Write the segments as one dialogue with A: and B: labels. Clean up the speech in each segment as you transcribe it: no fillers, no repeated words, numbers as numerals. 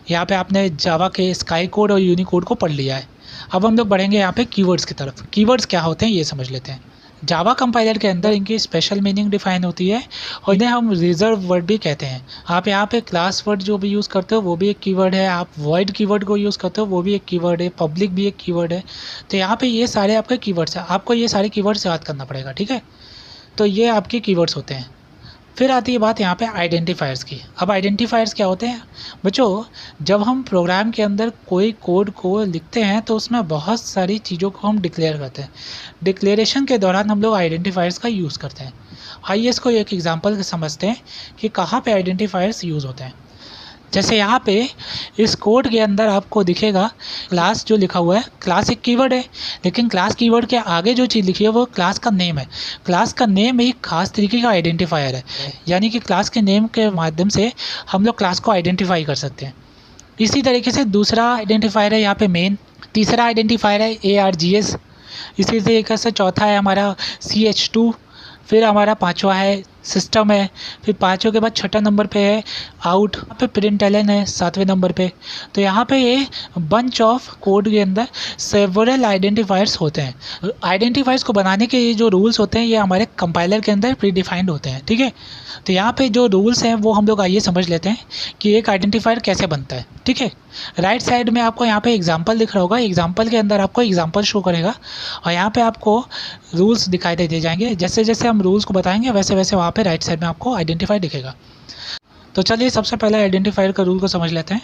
A: यहाँ पे आपने जावा के स्काई कोड और यूनिकोड को पढ़ लिया है। अब हम लोग बढ़ेंगे यहाँ पे कीवर्ड्स की तरफ। कीवर्ड्स क्या होते हैं ये समझ लेते हैं। जावा कंपाइलर के अंदर इनकी स्पेशल मीनिंग डिफाइन होती है और इन्हें हम रिजर्व वर्ड भी कहते हैं। आप यहाँ पे क्लास वर्ड जो भी यूज़ करते हो वो भी एक कीवर्ड है, आप वॉइड कीवर्ड को यूज़ करते हो वो भी एक कीवर्ड है, पब्लिक भी एक कीवर्ड है। तो यहाँ पे ये सारे आपके कीवर्ड्स हैं, आपको ये सारे कीवर्ड्स याद करना पड़ेगा, ठीक है। तो ये आपके कीवर्ड्स होते हैं। फिर आती है बात यहाँ पे आइडेंटिफायर्स की। अब आइडेंटिफायर्स क्या होते हैं बच्चों, जब हम प्रोग्राम के अंदर कोई कोड को लिखते हैं तो उसमें बहुत सारी चीज़ों को हम डिक्लेयर करते हैं। डिक्लेरेशन के दौरान हम लोग आइडेंटिफायर्स का यूज़ करते हैं। आइए इसको एक एग्जांपल से समझते हैं कि कहाँ पे आइडेंटिफायर्स यूज़ होते हैं। जैसे यहाँ पे इस कोड के अंदर आपको दिखेगा क्लास जो लिखा हुआ है, क्लास एक कीवर्ड है, लेकिन क्लास कीवर्ड के आगे जो चीज़ लिखी है वो क्लास का नेम है। क्लास का नेम एक खास तरीके का आइडेंटिफायर है, यानी कि क्लास के नेम के माध्यम से हम लोग क्लास को आइडेंटिफाई कर सकते हैं। इसी तरीके से दूसरा आइडेंटिफायर है यहाँ पे मेन, तीसरा आइडेंटिफायर है ARGS, इसी तरीके से चौथा है हमारा CH2, फिर हमारा पांचवा है सिस्टम है, फिर पाँचों के बाद छठा नंबर पे है आउट, यहाँ पे प्रिंटलन है सातवें नंबर पे। तो यहाँ पे ये बंच ऑफ कोड के अंदर सेवरल आइडेंटिफायर्स होते हैं। आइडेंटिफायर्स को बनाने के ये जो रूल्स होते हैं ये हमारे कंपाइलर के अंदर प्री डिफाइंड होते हैं, ठीक है। तो यहाँ पे जो रूल्स हैं वो हम लोग आइए समझ लेते हैं कि एक आइडेंटिफायर कैसे बनता है, ठीक है। राइट साइड में आपको यहाँ पे एग्जाम्पल दिख रहा होगा, एग्जाम्पल के अंदर आपको एग्जाम्पल शो करेगा और यहाँ पे आपको रूल्स दिखाई दे जाएंगे। जैसे जैसे हम रूल्स को बताएंगे वैसे वैसे वहाँ पे राइट साइड में आपको आइडेंटिफायर दिखेगा। तो चलिए सबसे पहले आइडेंटिफायर का रूल को समझ लेते हैं।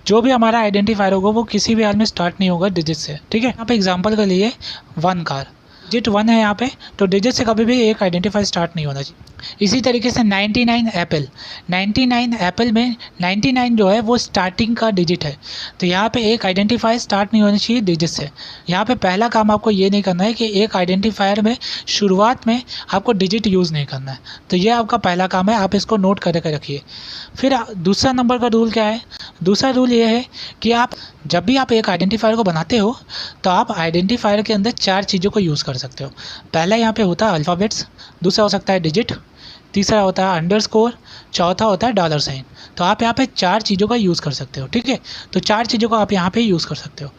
A: जो भी हमारा आइडेंटिफायर होगा वो किसी भी हाल में स्टार्ट नहीं होगा डिजिट से, ठीक है। यहाँ पे एग्जांपल के लिए 1 कार, डिजिट 1 है यहाँ पे, तो डिजिट से कभी भी एक आइडेंटिफायर स्टार्ट नहीं होना चाहिए। इसी तरीके से 99 एप्पल, 99 एप्पल में 99 जो है वो स्टार्टिंग का डिजिट है, तो यहाँ पे एक आइडेंटिफायर स्टार्ट नहीं होनी चाहिए डिजिट से। यहाँ पे पहला काम आपको ये नहीं करना है कि एक आइडेंटिफायर में शुरुआत में आपको डिजिट यूज़ नहीं करना है, तो ये आपका पहला काम है, आप इसको नोट करके रखिए। फिर दूसरा नंबर का रूल क्या है, दूसरा रूल ये है कि आप जब भी आप एक आइडेंटिफायर को बनाते हो तो आप आइडेंटिफायर के अंदर 4 चीज़ों को यूज़ कर सकते हो। पहला यहाँ पे होता है अल्फ़ाबेट्स, दूसरा हो सकता है डिजिट, तीसरा होता है अंडरस्कोर, चौथा होता है डॉलर साइन। तो आप यहाँ पे 4 चीज़ों का यूज़ कर सकते हो, ठीक है। तो 4 चीज़ों को आप यहाँ पे यूज़ कर सकते हो।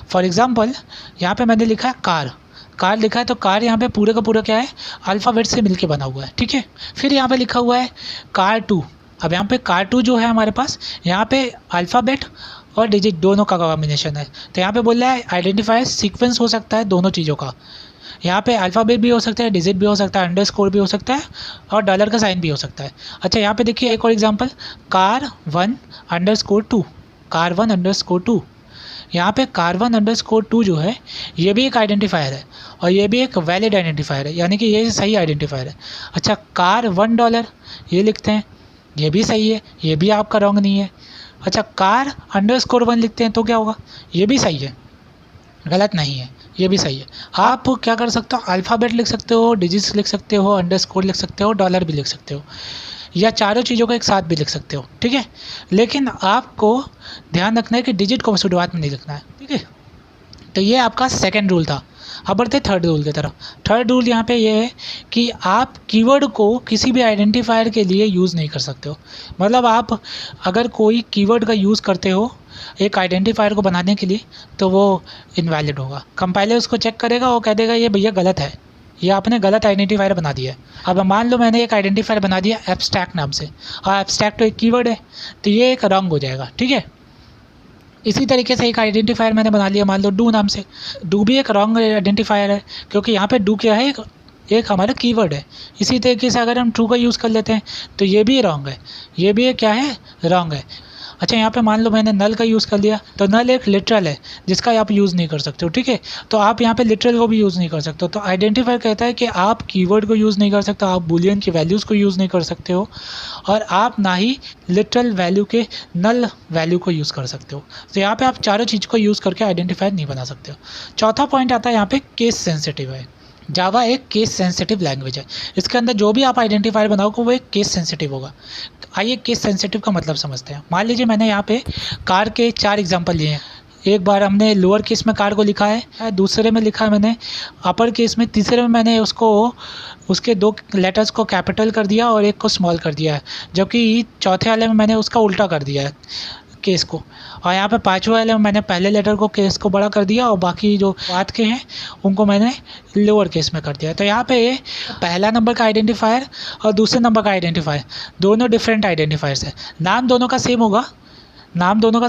A: फॉर एग्ज़ाम्पल यहाँ पे मैंने लिखा है कार, कार लिखा है तो कार यहाँ पे पूरे का पूरा क्या है, अल्फ़ाबेट से मिलके बना हुआ है, ठीक है। फिर यहाँ पे लिखा हुआ है कार 2, अब यहाँ पे कार 2 जो है हमारे पास यहाँ पे अल्फ़ाबेट और डिजिट दोनों का कॉम्बिनेशन है, तो यहाँ पे बोल रहा है आइडेंटिफायर सीक्वेंस हो सकता है दोनों चीज़ों का। यहाँ पे अल्फ़ाबेट भी हो सकता है, डिजिट भी हो सकता है, अंडरस्कोर भी हो सकता है और डॉलर का साइन भी हो सकता है। अच्छा यहाँ पे देखिए एक और example, car 1 underscore 2, car 1 underscore 2। यहाँ पे कार 1 अंडरस्कोर 2 जो है ये भी एक आइडेंटिफायर है और ये भी एक वैलिड आइडेंटिफायर है, यानी कि ये सही आइडेंटिफायर है। अच्छा कार $1 ये लिखते हैं, ये भी सही है, ये भी आपका रॉन्ग नहीं है। अच्छा कार अंडरस्कोर 1 लिखते हैं तो क्या होगा, ये भी सही है, गलत नहीं है, ये भी सही है। आप क्या कर सकते हो, अल्फ़ाबेट लिख सकते हो, डिजिट्स लिख सकते हो, अंडरस्कोर लिख सकते हो, डॉलर भी लिख सकते हो, या चारों चीज़ों को एक साथ भी लिख सकते हो, ठीक है। लेकिन आपको ध्यान रखना है कि डिजिट को शुरुआत में नहीं लिखना है, ठीक है। तो ये आपका सेकंड रूल था। अब बढ़ते थर्ड रूल की तरफ। थर्ड रूल यहाँ पे ये है कि आप कीवर्ड को किसी भी आइडेंटिफायर के लिए यूज़ नहीं कर सकते हो। मतलब आप अगर कोई कीवर्ड का यूज़ करते हो एक आइडेंटिफायर को बनाने के लिए तो वो इनवैलिड होगा। कंपाइलर उसको चेक करेगा, वो कह देगा ये भैया गलत है, ये आपने गलत आइडेंटिफायर बना दिया है। अब मान लो मैंने एक आइडेंटिफायर बना दिया एब्स्ट्रैक्ट नाम से, और एब्स्ट्रैक्ट तो एक कीवर्ड है, तो ये एक रॉन्ग हो जाएगा, ठीक है। इसी तरीके से एक आइडेंटिफायर मैंने बना लिया मान लो डू नाम से, डू भी एक रॉन्ग आइडेंटिफायर है, क्योंकि यहाँ पे डू क्या है, एक हमारा कीवर्ड है। इसी तरीके से अगर हम ट्रू का यूज़ कर लेते हैं तो ये भी रॉन्ग है, ये भी क्या है, रॉन्ग है। अच्छा यहाँ पे मान लो मैंने नल का यूज़ कर लिया, तो नल एक लिटरल है जिसका आप यूज़ नहीं कर सकते हो, ठीक है। तो आप यहाँ पे लिटरल को भी यूज़ नहीं कर सकते हो। तो आइडेंटिफायर कहता है कि आप कीवर्ड को यूज़ नहीं कर सकते, आप बूलियन की वैल्यूज़ को यूज़ नहीं कर सकते हो, और आप ना ही लिटरल वैल्यू के नल वैल्यू को यूज़ कर सकते हो। तो यहाँ पे आप चारों चीज़ को यूज़ करके आइडेंटिफायर नहीं बना सकते हो। चौथा पॉइंट आता है यहाँ पे केस सेंसिटिव है। जावा एक केस सेंसिटिव लैंग्वेज है, इसके अंदर जो भी आप आइडेंटिफायर बनाओगे वो एक केस सेंसिटिव होगा। आइए केस सेंसिटिव का मतलब समझते हैं। मान लीजिए मैंने यहाँ पे कार के 4 एग्जांपल लिए हैं। एक बार हमने लोअर केस में कार को लिखा है, दूसरे में लिखा है मैंने अपर केस में, तीसरे में मैंने उसके 2 लेटर्स को कैपिटल कर दिया और एक को स्मॉल कर दिया है, जबकि चौथे वाले में मैंने उसका उल्टा कर दिया है। केस को, और यहाँ पे पाँचवें वाले में मैंने पहले लेटर को केस को बड़ा कर दिया और बाकी जो बाद के हैं उनको मैंने लोअर केस में कर दिया। तो यहाँ पे ये पहला नंबर का आइडेंटिफायर और दूसरे नंबर का आइडेंटिफायर दोनों डिफरेंट आइडेंटिफायर्स हैं। नाम दोनों का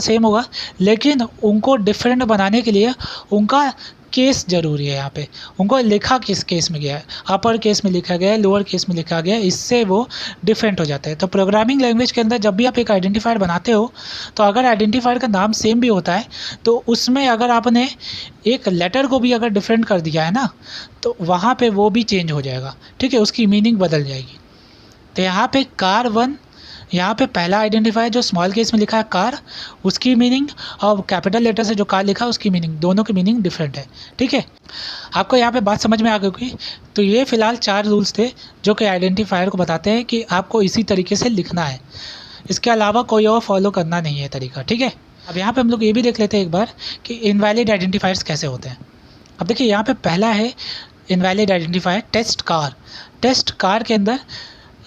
A: सेम होगा, लेकिन उनको डिफरेंट बनाने के लिए उनका केस ज़रूरी है। यहाँ पे उनको लिखा किस केस में गया है, अपर केस में लिखा गया है, लोअर केस में लिखा गया है, इससे वो डिफरेंट हो जाता है। तो प्रोग्रामिंग लैंग्वेज के अंदर जब भी आप एक आइडेंटिफायर बनाते हो, तो अगर आइडेंटिफायर का नाम सेम भी होता है तो उसमें अगर आपने एक लेटर को भी अगर डिफरेंट कर दिया है ना, तो वहाँ पर वो भी चेंज हो जाएगा, ठीक है, उसकी मीनिंग बदल जाएगी। तो यहाँ पे कार 1, यहाँ पे पहला आइडेंटिफायर जो स्मॉल केस में लिखा है कार, उसकी मीनिंग और कैपिटल लेटर से जो कार लिखा है उसकी मीनिंग, दोनों की मीनिंग डिफरेंट है, ठीक है। आपको यहाँ पे बात समझ में आ गई होगी। तो ये फ़िलहाल 4 रूल्स थे जो कि आइडेंटिफायर को बताते हैं कि आपको इसी तरीके से लिखना है, इसके अलावा कोई और फॉलो करना नहीं है तरीका, ठीक है। अब यहाँ पर हम लोग ये भी देख लेते हैं एक बार कि इनवैलिड आइडेंटिफायर्स कैसे होते हैं। अब देखिए यहाँ पर पहला है invalid identifier test car. Test car के अंदर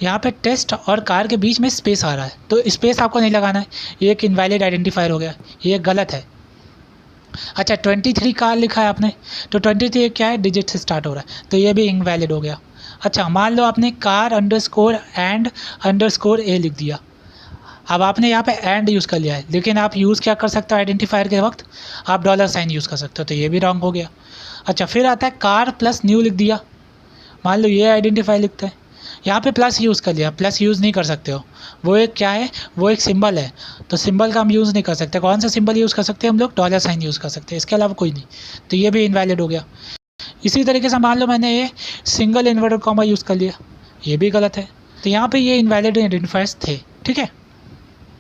A: यहाँ पे टेस्ट और कार के बीच में स्पेस आ रहा है, तो स्पेस आपको नहीं लगाना है, ये एक इनवैलिड आइडेंटिफायर हो गया, ये गलत है। अच्छा 23 कार लिखा है आपने, तो 23 क्या है, डिजिट से स्टार्ट हो रहा है, तो ये भी इनवैलिड हो गया। अच्छा मान लो आपने कार _& ए लिख दिया। अब आपने यहाँ पे एंड यूज़ कर लिया है, लेकिन आप यूज़ क्या कर सकते हो आइडेंटिफायर के वक्त, आप $साइन यूज़ कर सकते हो, तो ये भी रॉन्ग हो गया। अच्छा फिर आता है कार +न्यू लिख दिया, मान लो ये आइडेंटिफायर लिखता है, यहाँ पे प्लस यूज़ कर लिया, प्लस यूज़ नहीं कर सकते हो, वो एक क्या है, वो एक सिंबल है, तो सिंबल का हम यूज़ नहीं कर सकते। कौन सा सिंबल यूज़ कर सकते हैं हम लोग, $साइन यूज़ कर सकते हैं, इसके अलावा कोई नहीं, तो ये भी इनवैलिड हो गया। इसी तरीके से मान लो मैंने ये सिंगल इन्वर्टेड कॉमा यूज़ कर लिया, ये भी गलत है। तो यहाँ पे ये इनवैलिड आइडेंटिफायर्स थे, ठीक है।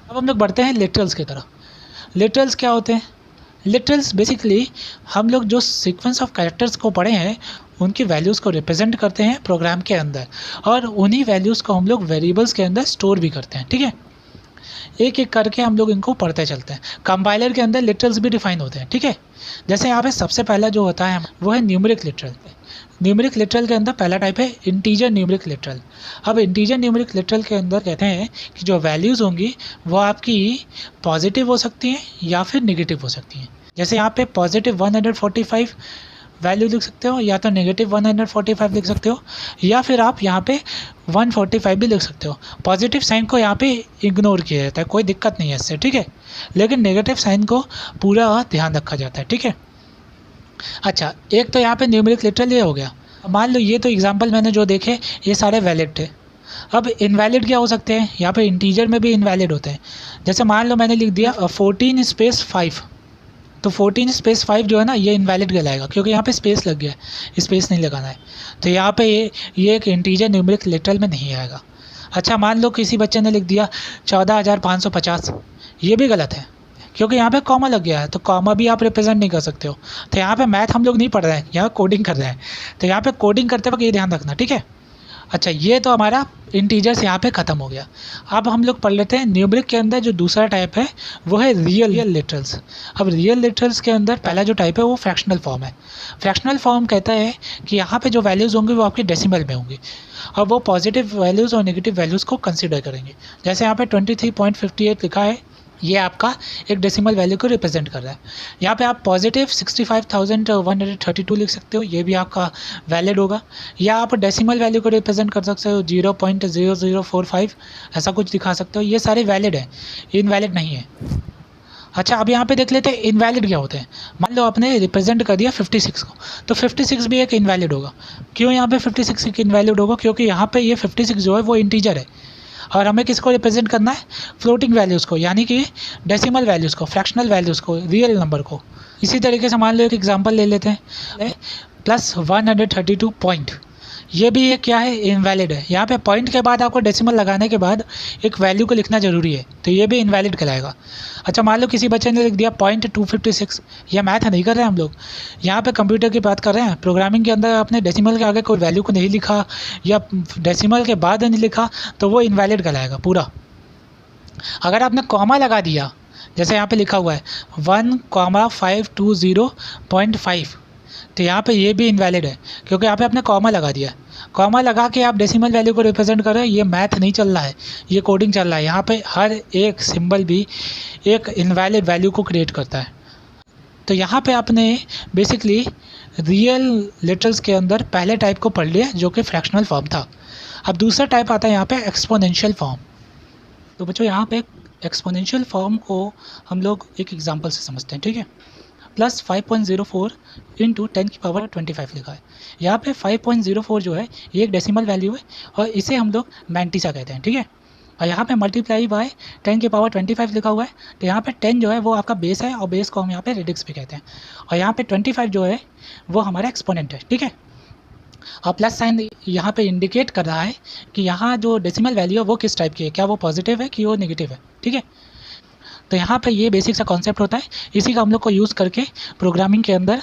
A: अब हम लोग बढ़ते हैं लिटरल्स की तरफ। लिटरल्स क्या होते हैं, लिटरल्स बेसिकली हम लोग जो सीक्वेंस ऑफ कैरेक्टर्स को पढ़े हैं उनकी वैल्यूज़ को रिप्रेजेंट करते हैं प्रोग्राम के अंदर, और उन्हीं वैल्यूज़ को हम लोग वेरिएबल्स के अंदर स्टोर भी करते हैं, ठीक है। एक एक करके हम लोग इनको पढ़ते चलते हैं। कंपाइलर के अंदर लिटरल्स भी डिफाइन होते हैं, ठीक है। जैसे यहाँ पे सबसे पहला जो होता है वो है न्यूमेरिक लिटरल। न्यूमेरिक लिटरल के अंदर पहला टाइप है इंटीजर न्यूमेरिक लिटरल। अब इंटीजर न्यूमेरिक लिटरल के अंदर कहते हैं कि जो वैल्यूज़ होंगी वो आपकी पॉजिटिव हो सकती हैं या फिर निगेटिव हो सकती हैं। जैसे यहाँ पे पॉजिटिव 145 वैल्यू लिख सकते हो, या तो नेगेटिव 145 लिख सकते हो, या फिर आप यहाँ पे 145 भी लिख सकते हो। पॉजिटिव साइन को यहाँ पे इग्नोर किया जाता है, कोई दिक्कत नहीं है इससे, ठीक है, लेकिन नेगेटिव साइन को पूरा ध्यान रखा जाता है, ठीक है। अच्छा एक तो यहाँ पे न्यूमेरिक लिटरल ये हो गया। मान लो ये तो एग्जाम्पल मैंने जो देखे ये सारे वैलिड थे। अब इनवैलिड क्या हो सकते हैं, यहाँ पे इंटीजर में भी इनवैलिड होते हैं। जैसे मान लो मैंने लिख दिया 14 स्पेस 5, तो 14 स्पेस 5 जो है ना ये इनवैलिड कहलाएगा, क्योंकि यहाँ पे स्पेस लग गया है, स्पेस नहीं लगाना है, तो यहाँ पे ये एक इंटीजर न्यूमेरिक लिटरल में नहीं आएगा। अच्छा मान लो किसी बच्चे ने लिख दिया 14,550, ये भी गलत है, क्योंकि यहाँ पे कॉमा लग गया है, तो कॉमा भी आप रिप्रेजेंट नहीं कर सकते हो। तो यहाँ पे मैथ हम लोग नहीं पढ़ रहे हैं, यहाँ कोडिंग कर रहे हैं, तो यहाँ पे कोडिंग करते वक्त ये ध्यान रखना, ठीक है। अच्छा ये तो हमारा इंटीजर्स यहाँ पे ख़त्म हो गया। अब हम लोग पढ़ लेते हैं न्यूमेरिक के अंदर जो दूसरा टाइप है वो है रियल लिटरल्स। अब रियल लिटरल्स के अंदर पहला जो टाइप है वो फ्रैक्शनल फॉर्म है। फ्रैक्शनल फॉर्म कहता है कि यहाँ पे जो वैल्यूज़ होंगी वो आपकी डेसिमल में होंगी, और वो पॉजिटिव वैल्यूज़ और नेगेटिव वैल्यूज़ को कंसिडर करेंगे। जैसे यहाँ पे 23.58 लिखा है, ये आपका एक डेसिमल वैल्यू को रिप्रेजेंट कर रहा है। यहाँ पे आप पॉजिटिव 65,132 लिख सकते हो, ये भी आपका वैलिड होगा, या आप डेसिमल वैल्यू को रिप्रेजेंट कर सकते हो 0.0045, ऐसा कुछ दिखा सकते हो। ये सारे वैलिड है, इनवैलिड नहीं है। अच्छा अब यहाँ पे देख लेते हैं इनवैलिड क्या होते हैं। मान लो आपने रिप्रेजेंट कर दिया 56 को, तो 56 भी एक इनवैलिड होगा। क्यों यहाँ पे 56 एक इनवैलिड होगा, क्योंकि यहाँ पे ये 56 जो है वो इंटीजर है, और हमें किसको रिप्रेजेंट करना है, फ्लोटिंग वैल्यूज़ को, यानी कि डेसिमल वैल्यूज़ को, फ्रैक्शनल वैल्यूज़ को, रियल नंबर को। इसी तरीके से मान लो एक एग्जांपल ले लेते हैं, +132 पॉइंट, ये भी एक क्या है, इनवैलिड है। यहाँ पे पॉइंट के बाद आपको डेसिमल लगाने के बाद एक वैल्यू को लिखना ज़रूरी है, तो ये भी इनवैलिड कहलाएगा। अच्छा मान लो किसी बच्चे ने लिख दिया .256, यह मैथ नहीं कर रहे हैं हम लोग, यहाँ पे कंप्यूटर की बात कर रहे हैं। प्रोग्रामिंग के अंदर आपने डेसिमल के आगे कोई वैल्यू को नहीं लिखा या डेसिमल के बाद नहीं लिखा, तो वो इनवैलिड कहलाएगा पूरा। अगर आपने कॉमा लगा दिया, जैसे यहाँ पे लिखा हुआ है 1,520.5, तो यहाँ पे ये भी इनवैलिड है क्योंकि यहाँ पे आपने कॉमा लगा दिया। कॉमा लगा के आप डेसिमल वैल्यू को रिप्रेजेंट कर रहे हैं, ये मैथ नहीं चल रहा है, ये कोडिंग चल रहा है। यहाँ पे हर एक सिंबल भी एक इनवैलिड वैल्यू को क्रिएट करता है। तो यहाँ पे आपने बेसिकली रियल लिटरल्स के अंदर पहले टाइप को पढ़ लिया जो कि फ्रैक्शनल फॉर्म था। अब दूसरा टाइप आता है यहाँ पे एक्सपोनेंशियल फॉर्म। तो बच्चों यहाँ पे एक्सपोनेंशियल फॉर्म को हम लोग एक एग्जांपल से समझते हैं, ठीक है। प्लस 5.04 इंटू 10 की पावर 25 लिखा है। यहाँ पे 5.04 जो है ये एक डेसिमल वैल्यू है और इसे हम लोग 90 सा कहते हैं, ठीक है। और यहाँ पे मल्टीप्लाई बाय 10 की पावर 25 लिखा हुआ है। तो यहाँ पे 10 जो है वो आपका बेस है और बेस को हम यहाँ पे रेडिक्स भी कहते हैं। और यहाँ पे 25 जो है वो हमारा एक्सपोनेंट है, ठीक है। और प्लस साइन यहाँ पे इंडिकेट कर रहा है कि यहाँ जो डेसिमल वैल्यू है वो किस टाइप की है, क्या वो पॉजिटिव है कि वो नेगेटिव है, ठीक है। तो यहाँ पे ये बेसिक सा कॉन्सेप्ट होता है, इसी का हम लोग को यूज़ करके प्रोग्रामिंग के अंदर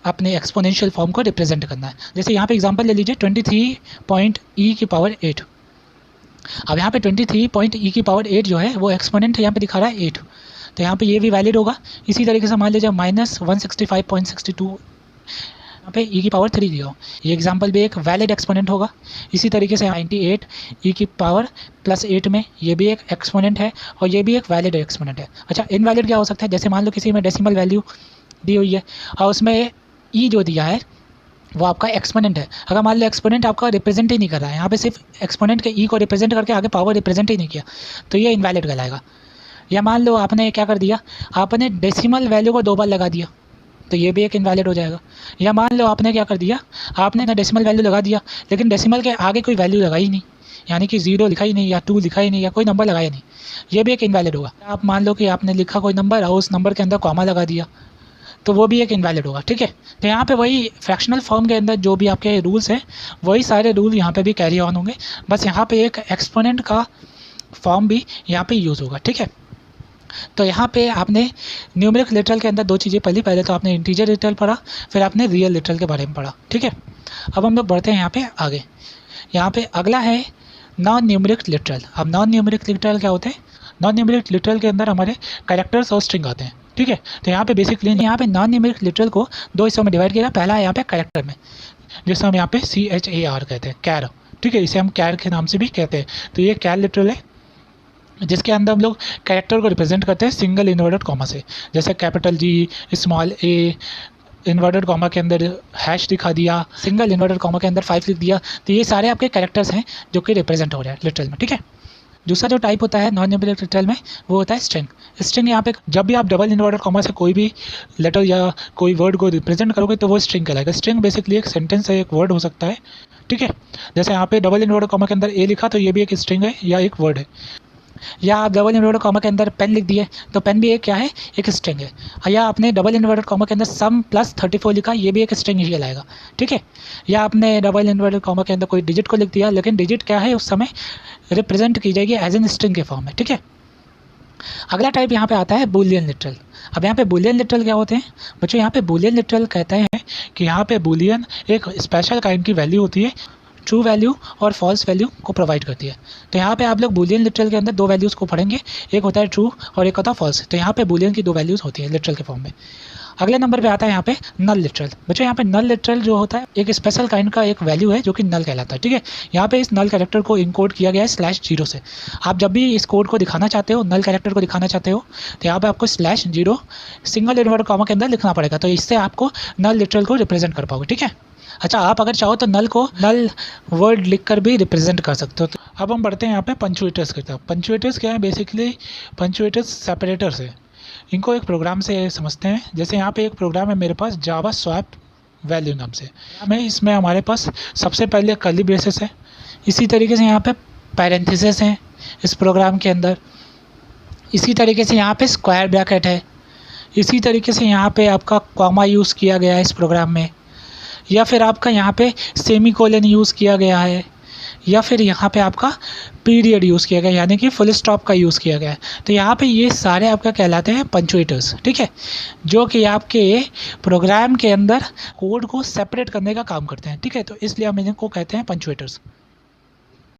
A: अपने एक्सपोनेंशियल फॉर्म को रिप्रेजेंट करना है। जैसे यहाँ पे एग्जांपल ले लीजिए 23 की पावर 8। अब यहाँ पे 23 की पावर 8 जो है वो एक्सपोनेंट यहाँ पे दिखा रहा है 8, तो यहाँ पे ये भी वैलिड होगा। इसी तरीके से मान लीजिए -165.62 यहाँ पे की पावर 3 दिया हो, ये एग्जांपल भी एक वैलिड एक्सपोनेंट होगा। इसी तरीके से 98 की पावर +8 में ये भी एक एक्सपोनेंट है और ये भी एक वैलिड एक्सपोनेंट है। अच्छा, इनवैलिड क्या हो सकता है, जैसे मान लो किसी में डेसिमल वैल्यू दी हुई है और उसमें जो दिया है वो आपका एक्सपोनेंट है। अगर मान लो एक्सपोनेंट आपका रिप्रेजेंट ही नहीं कर रहा है, यहाँ पे सिर्फ एक्सपोनेंट के को रिप्रेजेंट करके आगे पावर रिप्रेजेंट ही नहीं किया, तो ये इनवैलिड कहलाएगा। या मान लो आपने क्या कर दिया, आपने डेसिमल वैल्यू को 2 बार लगा दिया, तो ये भी एक इनवैलिड हो जाएगा। या मान लो आपने क्या कर दिया, आपने ना डेसिमल वैल्यू लगा दिया लेकिन डेसिमल के आगे कोई वैल्यू लगाई नहीं, यानी कि 0 लिखा ही नहीं या 2 लिखा ही नहीं या कोई नंबर लगाया नहीं, ये भी एक इनवैलिड होगा। आप मान लो कि आपने लिखा कोई नंबर और उस नंबर के अंदर कॉमा लगा दिया, तो वो भी एक इनवैलिड होगा, ठीक है। तो यहाँ पे वही फ्रैक्शनल फॉर्म के अंदर जो भी आपके रूल्स हैं वही सारे रूल यहाँ पे भी कैरी ऑन होंगे, बस यहाँ पे एक एक्सपोनेंट का फॉर्म भी यहाँ पे यूज़ होगा, ठीक है। तो यहाँ पे आपने न्यूमेरिक लिटरल के अंदर 2 चीज़ें पहले तो आपने इंटीजर लिटरल पढ़ा, फिर आपने रियल लिटरल के बारे में पढ़ा, ठीक है। अब हम लोग बढ़ते हैं यहाँ पे आगे। यहाँ पे अगला है नॉन न्यूमेरिक लिटरल। अब नॉन न्यूमेरिक लिटरल क्या होते हैं, नॉन न्यूमेरिक लिटरल के अंदर हमारे कैरेक्टर्स और स्ट्रिंग आते हैं, ठीक है। तो यहाँ पे बेसिकली यहाँ पे नॉन न्यूमेरिक लिटरल को 2 हिस्सों में डिवाइड किया। पहला है यहाँ पे कैरेक्टर में, जिसे हम यहाँ पे CHAR कहते हैं, कैर, ठीक है। इसे हम कैर के नाम से भी कहते हैं। तो ये कैर लिटरल है जिसके अंदर हम लोग कैरेक्टर को रिप्रेजेंट करते हैं सिंगल इन्वर्टेड कॉमा से, जैसे capital G, small a, inverted comma के अंदर हैश दिखा दिया, सिंगल इन्वर्टेड कॉमा के अंदर 5 लिख दिया। तो ये सारे आपके कैरेक्टर्स हैं जो कि रिप्रेजेंट हो रहे हैं लिटरल में, ठीक है। दूसरा जो टाइप होता है नॉन न्यूमेरिक लिटरल में वो होता है स्ट्रिंग। स्ट्रिंग यहाँ पे जब भी आप डबल इन्वर्टेड कॉमा से कोई भी लेटर या कोई वर्ड को रिप्रेजेंट करोगे तो वो स्ट्रिंग कहलाएगा। स्ट्रिंग बेसिकली एक सेंटेंस है, एक वर्ड हो सकता है, ठीक है। जैसे यहाँ पे डबल इन्वर्टेड कॉमा के अंदर a लिखा तो ये भी एक स्ट्रिंग है या एक वर्ड है। या आप डबल इन्वर्टेड कॉमा के अंदर पेन लिख दिए तो पेन भी एक क्या है, एक स्ट्रिंग है। या आपने डबल इन्वर्टेड कॉमा के अंदर सम +34 लिखा, ये भी एक स्ट्रिंग ही कहलाएगा, ठीक है। या आपने डबल इन्वर्टेड कॉमा के अंदर कोई डिजिट को लिख दिया, लेकिन डिजिट क्या है उस समय रिप्रेजेंट की जाएगी एज एन स्ट्रिंग के फॉर्म में, ठीक है। अगला टाइप यहाँ पे आता है बूलियन लिटरल। अब यहाँ पे बूलियन लिटरल क्या होते हैं बच्चों, यहाँ पे बूलियन लिटरल कहते हैं कि यहाँ पे बूलियन एक स्पेशल काइंड की वैल्यू होती है, ट्रू वैल्यू और फॉल्स वैल्यू को प्रोवाइड करती है। तो यहाँ पे आप लोग बूलियन लिटरल के अंदर 2 वैल्यूज़ को पढ़ेंगे, एक होता है ट्रू और एक होता है फॉल्स। तो यहाँ पे बूलियन की 2 वैल्यूज़ होती है लिटरल के फॉर्म में। अगले नंबर पे आता है यहाँ पे नल लिटरल। बच्चों यहाँ पे नल लिटरल जो होता है एक स्पेशल काइंड का एक वैल्यू है जो कि नल कहलाता है, ठीक है। यहाँ पे इस नल कैरेक्टर को इनकोड किया गया है /0 से। आप जब भी इस कोड को दिखाना चाहते हो, नल कैरेक्टर को दिखाना चाहते हो, तो यहाँ पे आपको /0 सिंगल इन्वर्टेड कॉमा के अंदर लिखना पड़ेगा, तो इससे आपको नल लिटरल को रिप्रेजेंट कर पाओगे, ठीक है। अच्छा, आप अगर चाहो तो नल को नल वर्ड लिखकर भी रिप्रेजेंट कर सकते हो। तो अब हम बढ़ते हैं यहाँ पे पंचुएटर्स की तरफ। पंचुएटर्स क्या है, बेसिकली पंचुएटर्स सेपरेटर्स है। इनको एक प्रोग्राम से समझते हैं। जैसे यहाँ पे एक प्रोग्राम है मेरे पास जावा स्वैप वैल्यू नाम से, हमें इसमें हमारे पास सबसे पहले कर्ली ब्रेसेस है, इसी तरीके से यहाँ पे पैरेंथेसिस हैं इस प्रोग्राम के अंदर, इसी तरीके से यहाँ पे स्क्वायर ब्रैकेट है, इसी तरीके से यहाँ पे आपका कॉमा यूज़ किया गया है इस प्रोग्राम में, या फिर आपका यहाँ पे सेमीकोलन यूज़ किया गया है, या फिर यहाँ पे आपका पीरियड यूज़ किया गया है, यानी कि फुल स्टॉप का यूज़ किया गया है। तो यहाँ पे ये सारे आपका कहलाते हैं पंचुएटर्स, ठीक है, जो कि आपके प्रोग्राम के अंदर कोड को सेपरेट करने का काम करते हैं, ठीक है। तो इसलिए हम इनको कहते हैं पंचुएटर्स।